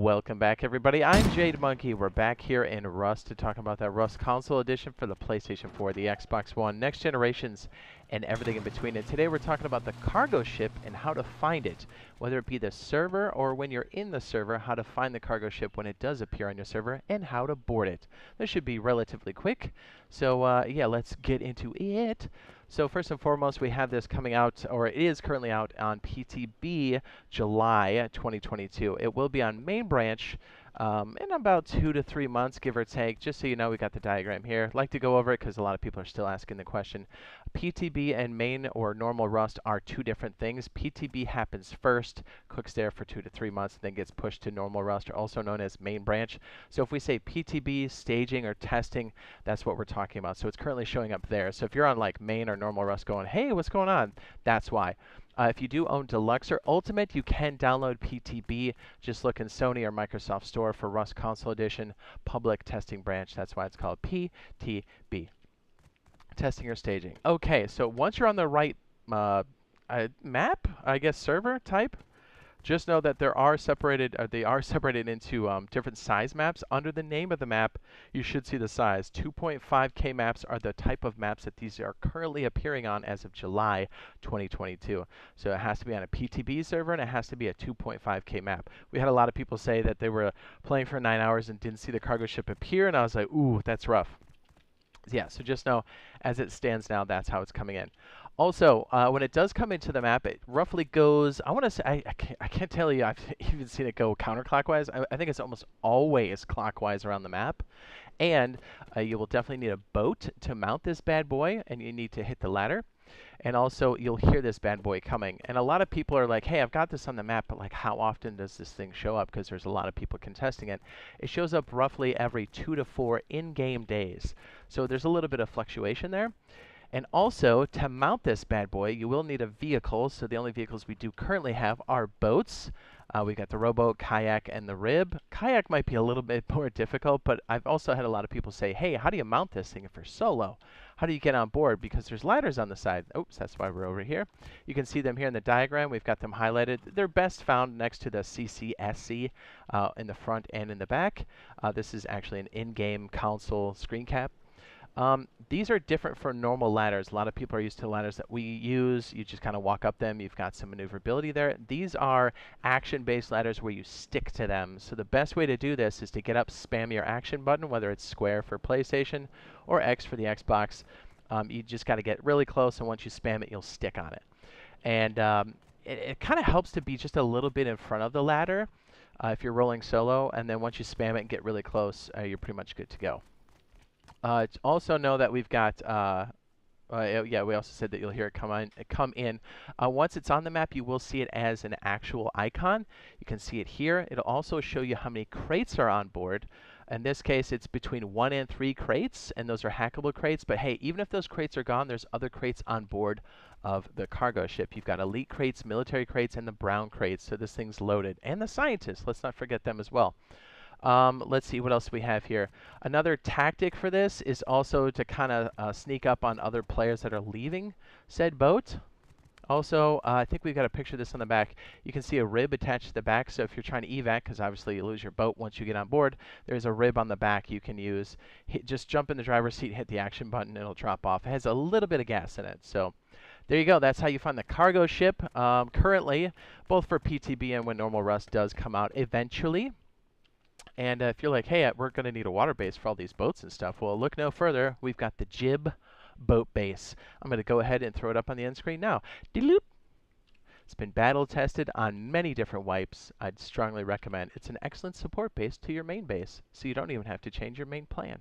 Welcome back, everybody. I'm Jade Monkey. We're back here in Rust to talk about that Rust Console Edition for the PlayStation 4, the Xbox One, next generations, and everything in between. And today we're talking about the cargo ship and how to find it, whether it be the server or when you're in the server, how to find the cargo ship when it does appear on your server, and how to board it. This should be relatively quick. So, yeah, let's get into it. So first and foremost, we have this coming out, or it is currently out on PTB July 2022. It will be on main branch in about 2 to 3 months, give or take. Just so you know, we got the diagram here. I'd like to go over it because a lot of people are still asking the question. PTB and main or normal Rust are two different things. PTB happens first, cooks there for 2 to 3 months, then gets pushed to normal Rust, also known as main branch. So if we say PTB, staging, or testing, that's what we're talking about. So it's currently showing up there. So if you're on like main or normal Rust going, hey, what's going on? That's why. If you do own Deluxe or Ultimate, you can download PTB. Just look in Sony or Microsoft Store for Rust Console Edition, Public Testing Branch. That's why it's called PTB. Testing or staging. Okay, so once you're on the right map, I guess server type, just know that they are separated into different size maps. Under the name of the map, you should see the size. 2.5K maps are the type of maps that these are currently appearing on as of July 2022. So it has to be on a PTB server, and it has to be a 2.5K map. We had a lot of people say that they were playing for 9 hours and didn't see the cargo ship appear, and I was like, ooh, that's rough. Yeah, so just know, as it stands now, that's how it's coming in. Also, when it does come into the map, it roughly goes, I want to say, I can't tell you, I've even seen it go counterclockwise. I think it's almost always clockwise around the map. And you will definitely need a boat to mount this bad boy, and you need to hit the ladder. And also, you'll hear this bad boy coming. And a lot of people are like, hey, I've got this on the map, but like, how often does this thing show up? Because there's a lot of people contesting it. It shows up roughly every 2 to 4 in-game days. So there's a little bit of fluctuation there. And also, to mount this bad boy, you will need a vehicle. So the only vehicles we do currently have are boats. We've got the rowboat, kayak, and the rib. Kayak might be a little bit more difficult, but I've also had a lot of people say, hey, how do you mount this thing if you're solo? How do you get on board? Because there's ladders on the side. Oops, that's why we're over here. You can see them here in the diagram. We've got them highlighted. They're best found next to the CCSC in the front and in the back. This is actually an in-game console screen cap. These are different from normal ladders. A lot of people are used to ladders that we use. You just kind of walk up them. You've got some maneuverability there. These are action-based ladders where you stick to them. So the best way to do this is to get up, spam your action button, whether it's square for PlayStation or X for the Xbox. You just got to get really close, and once you spam it, you'll stick on it. And it kind of helps to be just a little bit in front of the ladder if you're rolling solo. And then once you spam it and get really close, you're pretty much good to go. Also know that we've got, yeah, we also said that you'll hear it come in. Once it's on the map, you will see it as an actual icon. You can see it here. It'll also show you how many crates are on board. In this case, it's between 1 and 3 crates, and those are hackable crates. But hey, even if those crates are gone, there's other crates on board of the cargo ship. You've got elite crates, military crates, and the brown crates. So this thing's loaded. And the scientists, let's not forget them as well. Let's see what else we have here. Another tactic for this is also to kind of sneak up on other players that are leaving said boat. Also, I think we've got a picture of this on the back. You can see a rib attached to the back. So if you're trying to evac, because obviously you lose your boat once you get on board, there's a rib on the back you can use. Just jump in the driver's seat, hit the action button, and it'll drop off. It has a little bit of gas in it. So there you go. That's how you find the cargo ship. Currently, both for PTB and when normal Rust does come out eventually. And if you're like, hey, we're going to need a water base for all these boats and stuff, well, look no further. We've got the Jib boat base. I'm going to go ahead and throw it up on the end screen now. Deloop. It's been battle tested on many different wipes. I'd strongly recommend. It's an excellent support base to your main base, so you don't even have to change your main plan.